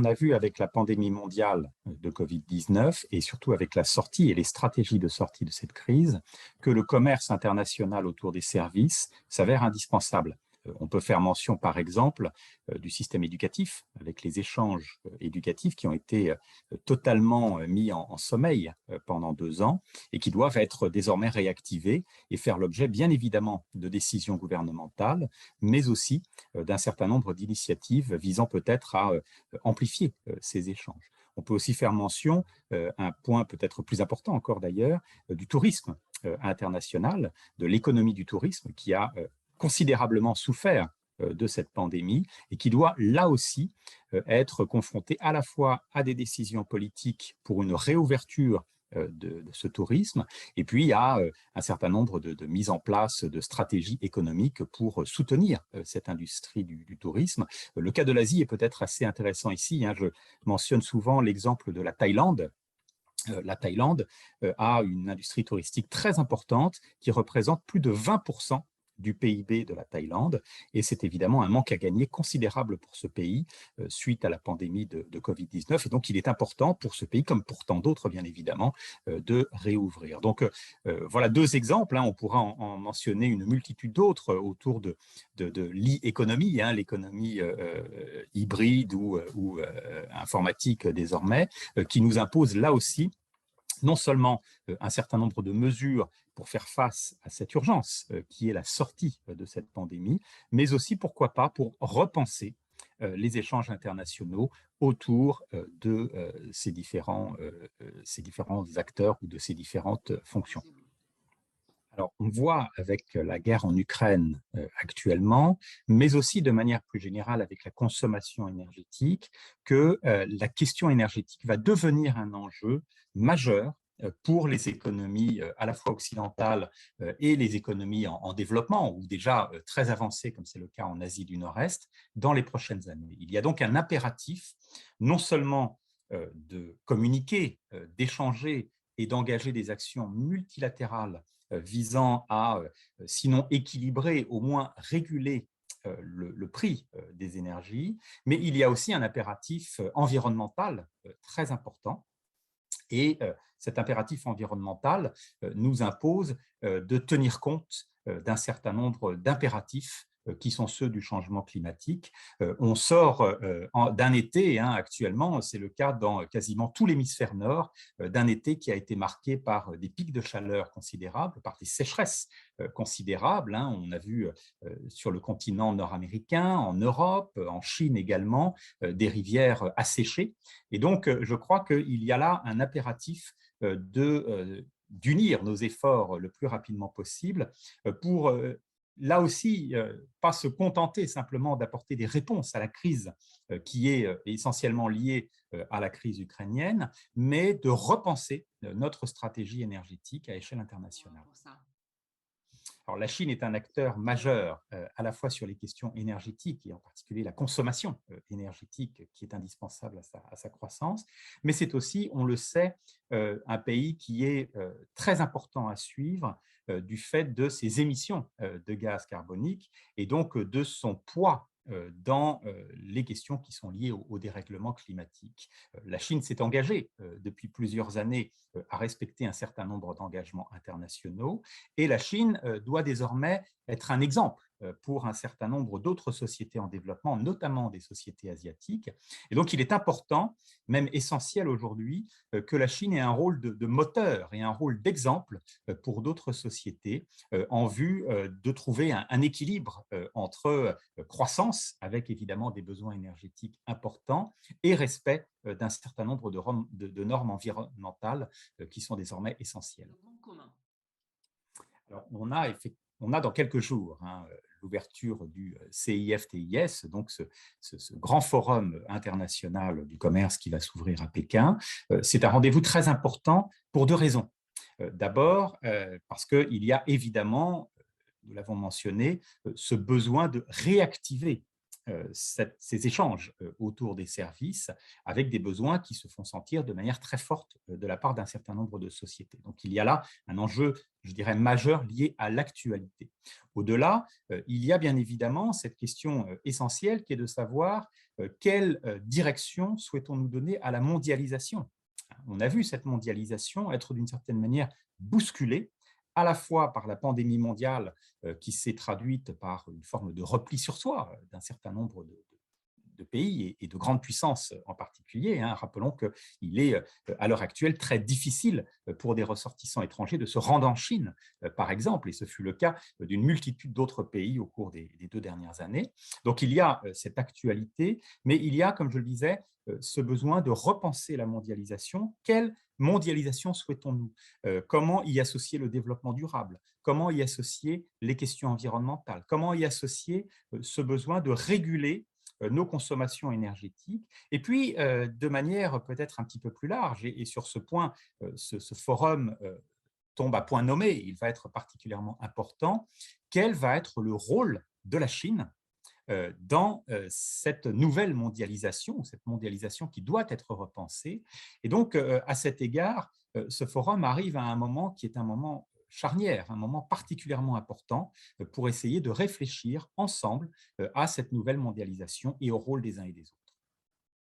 on a vu avec la pandémie mondiale de Covid-19 et surtout avec la sortie et les stratégies de sortie de cette crise que le commerce international autour des services s'avère indispensable. On peut faire mention, par exemple, du système éducatif, avec les échanges éducatifs qui ont été totalement mis en sommeil pendant 2 ans et qui doivent être désormais réactivés et faire l'objet, bien évidemment, de décisions gouvernementales, mais aussi d'un certain nombre d'initiatives visant peut-être à amplifier ces échanges. On peut aussi faire mention, un point peut-être plus important encore d'ailleurs, du tourisme international, de l'économie du tourisme qui a considérablement souffert de cette pandémie et qui doit là aussi être confronté à la fois à des décisions politiques pour une réouverture de ce tourisme, et puis à un certain nombre de mises en place de stratégies économiques pour soutenir cette industrie du tourisme. Le cas de l'Asie est peut-être assez intéressant ici. Je mentionne souvent l'exemple de la Thaïlande. La Thaïlande a une industrie touristique très importante qui représente plus de 20% du PIB de la Thaïlande, et c'est évidemment un manque à gagner considérable pour ce pays suite à la pandémie de Covid-19, et donc il est important pour ce pays, comme pour tant d'autres bien évidemment, de réouvrir. Donc voilà 2 exemples, on pourra en mentionner une multitude d'autres autour de l'e-économie, l'économie hybride ou informatique désormais, qui nous impose là aussi non seulement un certain nombre de mesures pour faire face à cette urgence qui est la sortie de cette pandémie, mais aussi, pourquoi pas, pour repenser les échanges internationaux autour de ces différents acteurs ou de ces différentes fonctions. Alors, on voit avec la guerre en Ukraine actuellement, mais aussi de manière plus générale avec la consommation énergétique, que la question énergétique va devenir un enjeu majeur pour les économies à la fois occidentales et les économies en développement, ou déjà très avancées, comme c'est le cas en Asie du Nord-Est, dans les prochaines années. Il y a donc un impératif, non seulement de communiquer, d'échanger et d'engager des actions multilatérales visant à, sinon équilibrer, au moins réguler le prix des énergies, mais il y a aussi un impératif environnemental très important. Et cet impératif environnemental nous impose de tenir compte d'un certain nombre d'impératifs qui sont ceux du changement climatique. On sort d'un été, actuellement, c'est le cas dans quasiment tout l'hémisphère nord, d'un été qui a été marqué par des pics de chaleur considérables, par des sécheresses considérables. On a vu sur le continent nord-américain, en Europe, en Chine également, des rivières asséchées. Et donc, je crois qu'il y a là un impératif d'unir nos efforts le plus rapidement possible pour là aussi, pas se contenter simplement d'apporter des réponses à la crise qui est essentiellement liée à la crise ukrainienne, mais de repenser notre stratégie énergétique à échelle internationale. Alors, la Chine est un acteur majeur à la fois sur les questions énergétiques et en particulier la consommation énergétique qui est indispensable à sa croissance, mais c'est aussi, on le sait, un pays qui est très important à suivre du fait de ses émissions de gaz carbonique et donc de son poids dans les questions qui sont liées au dérèglement climatique. La Chine s'est engagée depuis plusieurs années à respecter un certain nombre d'engagements internationaux et la Chine doit désormais être un exemple pour un certain nombre d'autres sociétés en développement, notamment des sociétés asiatiques. Et donc, il est important, même essentiel aujourd'hui, que la Chine ait un rôle de moteur et un rôle d'exemple pour d'autres sociétés en vue de trouver un équilibre entre croissance, avec évidemment des besoins énergétiques importants, et respect d'un certain nombre de normes environnementales qui sont désormais essentielles. Alors, on a dans quelques jours l'ouverture du CIFTIS, donc ce grand forum international du commerce qui va s'ouvrir à Pékin. C'est un rendez-vous très important pour 2 raisons. D'abord, parce qu'il y a évidemment, nous l'avons mentionné, ce besoin de réactiver ces échanges autour des services avec des besoins qui se font sentir de manière très forte de la part d'un certain nombre de sociétés. Donc, il y a là un enjeu, je dirais, majeur lié à l'actualité. Au-delà, il y a bien évidemment cette question essentielle qui est de savoir quelle direction souhaitons-nous donner à la mondialisation? On a vu cette mondialisation être d'une certaine manière bousculée, à la fois par la pandémie mondiale qui s'est traduite par une forme de repli sur soi d'un certain nombre de pays et de grandes puissances en particulier. Hein. Rappelons qu'il est à l'heure actuelle très difficile pour des ressortissants étrangers de se rendre en Chine, par exemple, et ce fut le cas d'une multitude d'autres pays au cours des 2 dernières années. Donc il y a cette actualité, mais il y a, comme je le disais, ce besoin de repenser la mondialisation. Quelle mondialisation souhaitons-nous? Comment y associer le développement durable? Comment y associer les questions environnementales? Comment y associer ce besoin de réguler nos consommations énergétiques, et puis de manière peut-être un petit peu plus large, et sur ce point, ce forum tombe à point nommé, il va être particulièrement important, quel va être le rôle de la Chine dans cette nouvelle mondialisation, cette mondialisation qui doit être repensée. Et donc, à cet égard, ce forum arrive à un moment qui est un moment charnière, un moment particulièrement important pour essayer de réfléchir ensemble à cette nouvelle mondialisation et au rôle des uns et des autres.